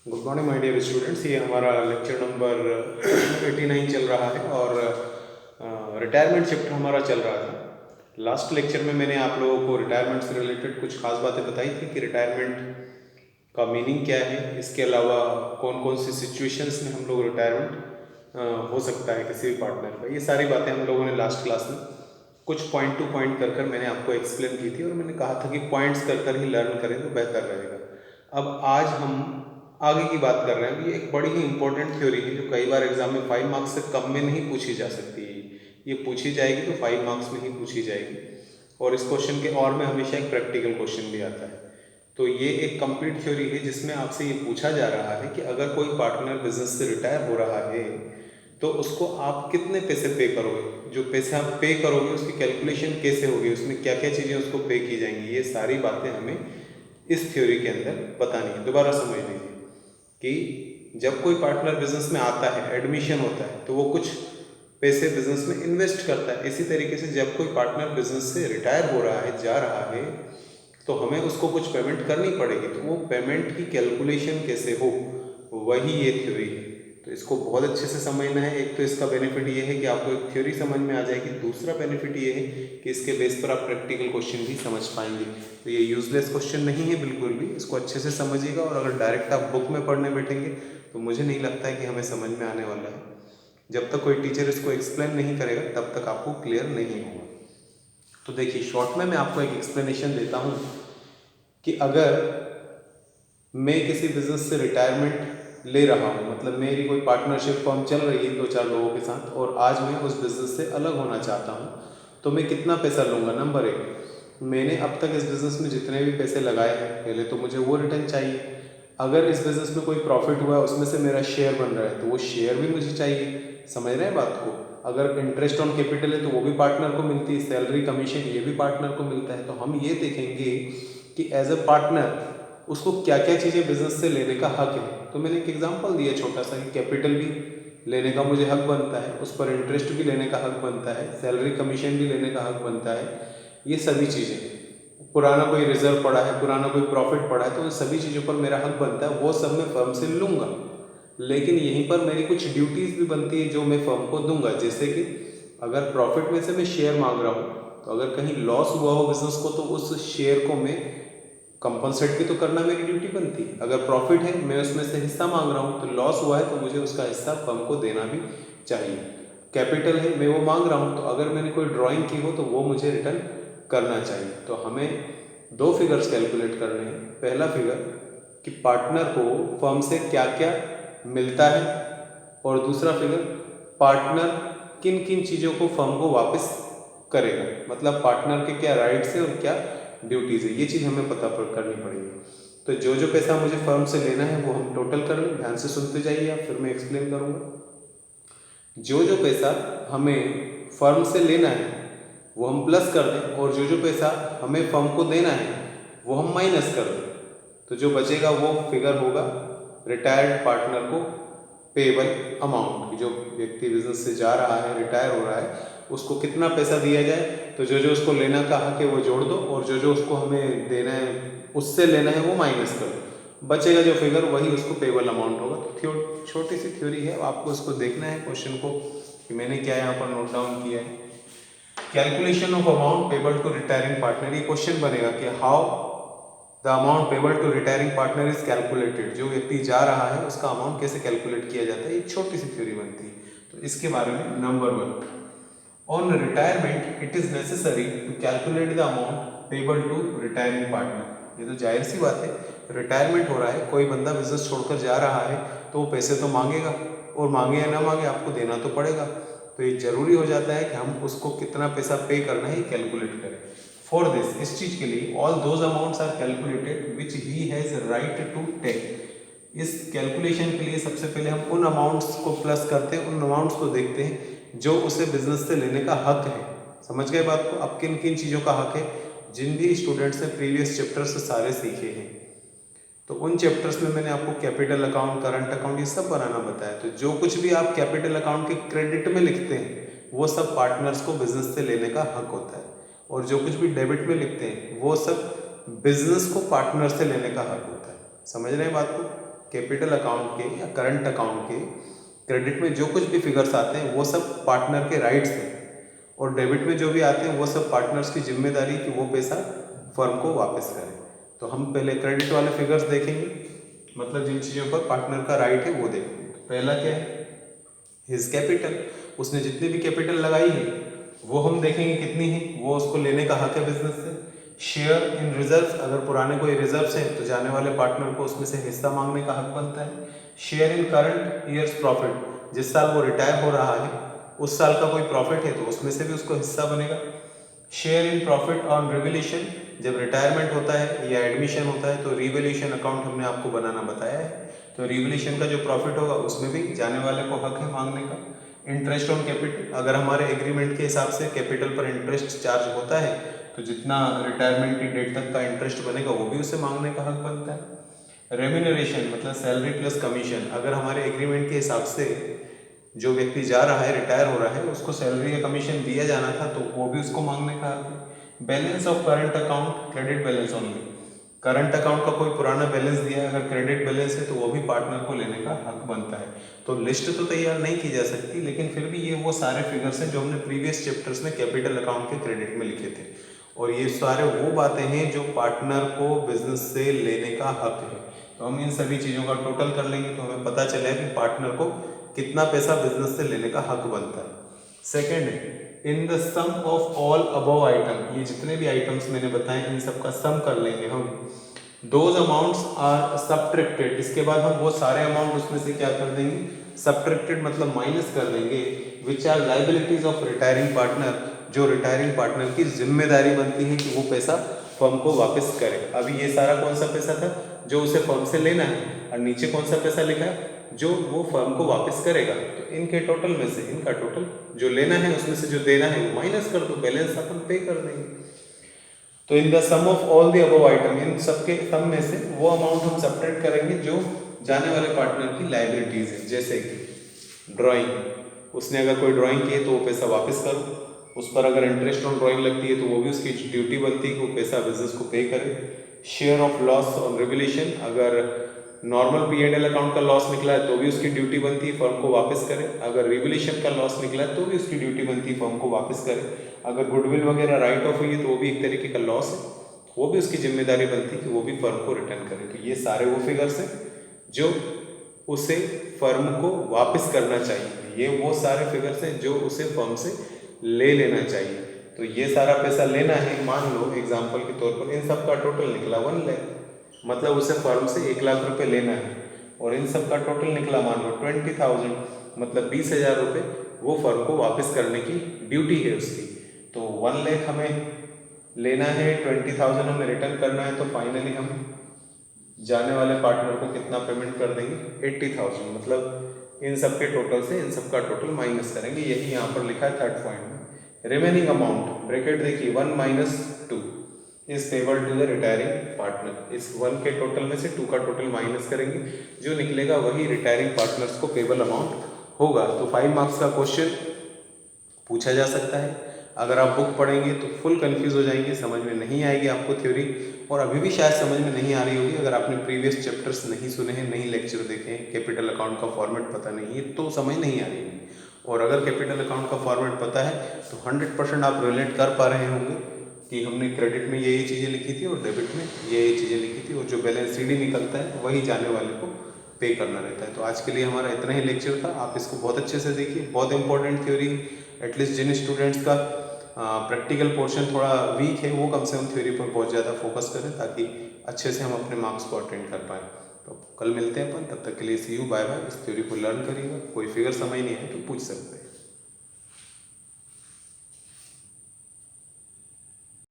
Good morning my dear students. ये हमारा lecture number 89 चल रहा है और रिटायरमेंट चैप्टर हमारा चल रहा था। लास्ट लेक्चर में मैंने आप लोगों को रिटायरमेंट से रिलेटेड कुछ खास बातें बताई थी कि रिटायरमेंट का मीनिंग क्या है, इसके अलावा कौन कौन सी सिचुएशंस में हम लोग रिटायरमेंट हो सकता है किसी भी पार्टनर का। ये सारी बातें हम लोगों ने लास्ट क्लास में कुछ पॉइंट टू पॉइंट कर मैंने आपको एक्सप्लेन की थी और मैंने कहा था कि पॉइंट्स कर ही लर्न करें तो बेहतर रहेगा। अब आज हम आगे की बात कर रहे हैं। ये एक बड़ी ही इंपॉर्टेंट थ्योरी है जो कई बार एग्जाम में 5 मार्क्स से कम में नहीं पूछी जा सकती है। ये पूछी जाएगी तो 5 मार्क्स में ही पूछी जाएगी और इस क्वेश्चन के और में हमेशा एक प्रैक्टिकल क्वेश्चन भी आता है। तो ये एक कंप्लीट थ्योरी है जिसमें आपसे ये पूछा जा रहा है कि अगर कोई पार्टनर बिजनेस से रिटायर हो रहा है तो उसको आप कितने पैसे पे करोगे, जो पैसे आप पे करोगे उसकी कैलकुलेशन कैसे होगी, उसमें क्या क्या चीज़ें उसको पे की जाएंगी। ये सारी बातें हमें इस थ्योरी के अंदर बतानी है। दोबारा समझ लीजिए कि जब कोई पार्टनर बिजनेस में आता है, एडमिशन होता है, तो वो कुछ पैसे बिजनेस में इन्वेस्ट करता है। इसी तरीके से जब कोई पार्टनर बिजनेस से रिटायर हो रहा है, जा रहा है, तो हमें उसको कुछ पेमेंट करनी पड़ेगी। तो वो पेमेंट की कैलकुलेशन कैसे हो, वही ये थ्योरी है। तो इसको बहुत अच्छे से समझना है। एक तो इसका बेनिफिट ये है कि आपको एक थ्योरी समझ में आ जाएगी, दूसरा बेनिफिट ये है कि इसके बेस पर आप प्रैक्टिकल क्वेश्चन भी समझ पाएंगे। तो ये यूजलेस क्वेश्चन नहीं है बिल्कुल भी, इसको अच्छे से समझिएगा। और अगर डायरेक्ट आप बुक में पढ़ने बैठेंगे तो मुझे नहीं लगता है कि हमें समझ में आने वाला है। जब तक कोई टीचर इसको एक्सप्लेन नहीं करेगा तब तक आपको क्लियर नहीं होगा। तो देखिए, शॉर्ट में मैं आपको एक एक्सप्लेनेशन देता हूँ कि अगर मैं किसी बिजनेस से रिटायरमेंट ले रहा हूँ, मतलब मेरी कोई पार्टनरशिप फर्म चल रही है 2-4 लोगों के साथ, और आज मैं उस बिजनेस से अलग होना चाहता हूँ, तो मैं कितना पैसा लूँगा। नंबर 1, मैंने अब तक इस बिज़नेस में जितने भी पैसे लगाए हैं पहले तो मुझे वो रिटर्न चाहिए। अगर इस बिज़नेस में कोई प्रॉफिट हुआ है उसमें से मेरा शेयर बन रहा है तो वो शेयर भी मुझे चाहिए। समझ रहे हैं बात को। अगर इंटरेस्ट ऑन कैपिटल है तो वो भी पार्टनर को मिलती है, सैलरी कमीशन ये भी पार्टनर को मिलता है। तो हम ये देखेंगे कि एज अ पार्टनर उसको क्या क्या चीज़ें बिजनेस से लेने का हक है। तो मैंने एक एग्जांपल दिया छोटा सा कि कैपिटल भी लेने का मुझे हक बनता है, उस पर इंटरेस्ट भी लेने का हक बनता है, सैलरी कमीशन भी लेने का हक बनता है। ये सभी चीज़ें, पुराना कोई रिजर्व पड़ा है, पुराना कोई प्रॉफिट पड़ा है, तो उन सभी चीज़ों पर मेरा हक बनता है। वो सब मैं फर्म से लूँगा, लेकिन यहीं पर मेरी कुछ ड्यूटीज़ भी बनती है जो मैं फर्म को दूंगा। जैसे कि अगर प्रॉफिट में से मैं शेयर मांग रहा हूँ तो अगर कहीं लॉस हुआ हो बिजनेस को तो उस शेयर को मैं कंपनसेट भी तो करना मेरी ड्यूटी बनती है। अगर प्रॉफिट है मैं उसमें से हिस्सा मांग रहा हूँ, तो लॉस हुआ है तो मुझे उसका हिस्सा फर्म को देना भी चाहिए। कैपिटल है मैं वो मांग रहा हूँ, तो अगर मैंने कोई ड्राइंग की हो तो वो मुझे रिटर्न करना चाहिए। तो हमें 2 फिगर्स कैलकुलेट करने हैं। पहला फिगर कि पार्टनर को फर्म से क्या क्या मिलता है, और दूसरा फिगर पार्टनर किन किन चीज़ों को फर्म को वापस करेगा, मतलब पार्टनर के क्या राइट्स है और क्या ड्यूटीज़ है। ये चीज़ हमें पता करनी पड़ेगी। तो जो जो पैसा मुझे फर्म से लेना है वो हम टोटल कर लें। ध्यान से सुनते जाइए आप, फिर मैं एक्सप्लेन करूँगा। जो जो पैसा हमें फर्म से लेना है वो हम प्लस कर दें, और जो जो पैसा हमें फर्म को देना है वो हम माइनस कर दें। तो जो बचेगा वो फिगर होगा रिटायर्ड पार्टनर को पेबल अमाउंट। जो व्यक्ति बिजनेस से जा रहा है, रिटायर हो रहा है, उसको कितना पैसा दिया जाए। तो जो जो उसको लेना का हक है वो जोड़ दो, और जो जो उसको हमें देना है, उससे लेना है, वो माइनस कर दो। बचेगा जो फिगर वही उसको पेबल अमाउंट होगा। तो छोटी सी थ्योरी है, आपको उसको देखना है क्वेश्चन को कि मैंने क्या यहाँ पर नोट डाउन किया है। Calculation of amount payable to retiring partner. ये क्वेश्चन बनेगा कि how the amount payable to retiring partner is calculated. जो व्यक्ति जा रहा है उसका अमाउंट कैसे कैलकुलेट किया जाता है, एक छोटी सी थ्योरी बनती है। तो इसके बारे में number 1, on retirement it is necessary to calculate the amount payable to retiring partner. ये तो जाहिर सी बात है, रिटायरमेंट हो रहा है, कोई बंदा बिजनेस छोड़कर जा रहा है तो वो पैसे तो मांगेगा, और मांगे या ना मांगे आपको देना तो पड़ेगा। तो ये जरूरी हो जाता है कि हम उसको कितना पैसा पे करना है कैलकुलेट करें। फॉर दिस, इस चीज के लिए, all those amounts are calculated which he has right to take. इस कैलकुलेशन के लिए सबसे पहले हम उन अमाउंट्स को प्लस करते हैं, उन अमाउंट्स को देखते हैं जो उसे बिजनेस से लेने का हक है। समझ गए बात को। अब किन किन चीज़ों का हक है, जिन भी स्टूडेंट्स ने प्रीवियस चैप्टर से सारे सीखे हैं, तो उन चैप्टर्स में मैंने आपको कैपिटल अकाउंट, करंट अकाउंट, ये सब बनाना बताया। तो जो कुछ भी आप कैपिटल अकाउंट के क्रेडिट में लिखते हैं वो सब पार्टनर्स को बिजनेस से लेने का हक होता है, और जो कुछ भी डेबिट में लिखते हैं वो सब बिजनेस को पार्टनर से लेने का हक होता है। समझ रहे हैं बात को। कैपिटल अकाउंट के या करंट अकाउंट के क्रेडिट में जो कुछ भी फिगर्स आते हैं वो सब पार्टनर के राइट्स हैं, और डेबिट में जो भी आते हैं वो सब पार्टनर्स की जिम्मेदारी कि वो पैसा फर्म को वापस करें। तो हम पहले क्रेडिट वाले फिगर्स देखेंगे, मतलब जिन चीज़ों पर पार्टनर का राइट है वो देखेंगे। तो पहला क्या है, हिज कैपिटल, उसने जितनी भी कैपिटल लगाई है वो हम देखेंगे कितनी है, वो उसको लेने का हक है बिजनेस से। शेयर इन रिजर्व्स, अगर पुराने कोई रिजर्व्स हैं तो जाने वाले पार्टनर को उसमें से हिस्सा मांगने का हक बनता है। Share in current years profit, जिस साल वो रिटायर हो रहा है उस साल का कोई प्रॉफिट है तो उसमें से भी उसको हिस्सा बनेगा। Share in profit on revolution, जब रिटायरमेंट होता है या एडमिशन होता है तो रिवोल्यूशन अकाउंट हमने आपको बनाना बताया है, तो रिवोल्यूशन का जो प्रॉफिट होगा उसमें भी जाने वाले को हक है मांगने का। इंटरेस्ट ऑन कैपिटल, अगर हमारे एग्रीमेंट के हिसाब से कैपिटल पर इंटरेस्ट चार्ज होता है तो जितना रिटायरमेंट की डेट तक का इंटरेस्ट बनेगा वो भी उसे मांगने का हक बनता है। रेम्यूनरेशन मतलब सैलरी प्लस कमीशन, अगर हमारे एग्रीमेंट के हिसाब से जो व्यक्ति जा रहा है, रिटायर हो रहा है, उसको सैलरी या कमीशन दिया जाना था तो वो भी उसको मांगने का हक है। Balance of current account, credit balance only, current account का कोई पुराना बैलेंस दिया है, अगर क्रेडिट बैलेंस है तो वो भी पार्टनर को लेने का हक बनता है। तो लिस्ट तो तैयार नहीं की जा सकती, लेकिन फिर भी ये वो सारे फिगर्स हैं जो हमने प्रीवियस चैप्टर्स में कैपिटल अकाउंट के क्रेडिट में लिखे थे, और ये सारे वो बातें हैं जो पार्टनर को बिजनेस से लेने का हक है। तो हम इन सभी चीज़ों का टोटल कर लेंगे तो हमें पता चलेगा कि पार्टनर को कितना पैसा बिजनेस से लेने का हक बनता है। सेकेंड है, in the sum of all above item, ये जितने भी आइटम्स मैंने बताए इन सब का सम कर लेंगे हम। दोज अमाउंट्स आर सब्ट्रैक्टेड, इसके बाद हम वो सारे अमाउंट उसमें से क्या कर देंगे, सब्ट्रैक्टेड मतलब माइनस कर देंगे, which are liabilities of retiring partner, जो रिटायरिंग पार्टनर की जिम्मेदारी बनती है कि वो पैसा फर्म को वापस करे। अभी ये सारा कौन सा पैसा था जो उसे फर्म से लेना है, और नीचे कौन सा पैसा लिखा है जो वो फर्म को वापस करेगा। तो इनके टोटल में से इनका टोटल जो लेना है उसमें से जो देना है वो माइनस कर दो, बैलेंस अपन पे कर देंगे। तो in the sum of all the above item, इन सबके सम में से वो अमाउंट हम सब्ट्रैक्ट करेंगे जो जाने वाले पार्टनर की लाइबिलिटीज है। जैसे कि ड्राइंग, उसने अगर कोई ड्राइंग की है तो वो पैसा वापस करो, उस पर अगर इंटरेस्ट ऑन ड्राइंग लगती है तो वो भी उसकी ड्यूटी बनती है कि वो पैसा बिजनेस को पे करे। Share of loss on revolution, अगर नॉर्मल P&L अकाउंट का लॉस निकला है तो भी उसकी ड्यूटी बनती है फर्म को वापस करे, अगर रिवोल्यूशन का लॉस निकला है तो भी उसकी ड्यूटी बनती है फर्म को वापस करे, अगर गुडविल वगैरह राइट ऑफ हुई है तो वो भी एक तरीके का लॉस है, वो भी उसकी जिम्मेदारी बनती है कि वो भी फर्म को रिटर्न करे। तो ये सारे वो फिगर्स हैं जो उसे फर्म को वापस करना चाहिए, ये वो सारे फिगर्स हैं जो उसे फर्म से ले लेना चाहिए। तो ये सारा पैसा लेना है, मान लो एग्जाम्पल के तौर पर इन सब का टोटल निकला 1 लाख, मतलब उसे फर्म से 1 लाख रुपए लेना है, और इन सब का टोटल निकला मान लो 20,000, मतलब 20,000 रुपये वो फर्म को वापस करने की ड्यूटी है उसकी। तो 1 लाख हमें लेना है, 20,000 हमें रिटर्न करना है, तो फाइनली हम जाने वाले पार्टनर को कितना पेमेंट कर देंगे 80,000, मतलब इन सब के टोटल से इन सब का टोटल माइनस करेंगे, यही यहाँ पर लिखा है थर्ड पॉइंट में। रिमेनिंग अमाउंट ब्रैकेट देखिए 1 - 2 is payable to the retiring partner, इस 1 के टोटल में से 2 का टोटल माइनस करेंगे, जो निकलेगा वही रिटायरिंग पार्टनर्स को पेबल अमाउंट होगा। तो 5 मार्क्स का क्वेश्चन पूछा जा सकता है। अगर आप बुक पढ़ेंगे तो फुल कंफ्यूज हो जाएंगे, समझ में नहीं आएगी आपको थ्योरी, और अभी भी शायद समझ में नहीं आ रही होगी अगर आपने प्रीवियस चैप्टर्स नहीं सुने हैं, नहीं लेक्चर देखे हैं, कैपिटल अकाउंट का फॉर्मेट पता नहीं है तो समझ नहीं आ रही होगी। और अगर कैपिटल अकाउंट का फॉर्मेट पता है तो 100% आप रिलेट कर पा रहे होंगे कि हमने क्रेडिट में ये चीज़ें लिखी थी और डेबिट में ये चीज़ें लिखी थी, और जो बैलेंस CD निकलता है वही जाने वाले को पे करना रहता है। तो आज के लिए हमारा इतना ही लेक्चर था, आप इसको बहुत अच्छे से देखिए, बहुत इंपॉर्टेंट थ्योरी, एटलीस्ट जिन स्टूडेंट्स का प्रैक्टिकल पोर्शन थोड़ा वीक है वो कम से कम थ्योरी पर बहुत ज़्यादा फोकस करें ताकि अच्छे से हम अपने मार्क्स को अटेंड कर पाएँ। तो कल मिलते हैं अपन, तब तक के लिए सी यू, बाय बाय। इस थ्योरी को लर्न करिएगा, कोई फिगर समझ नहीं है तो पूछ सकते हैं।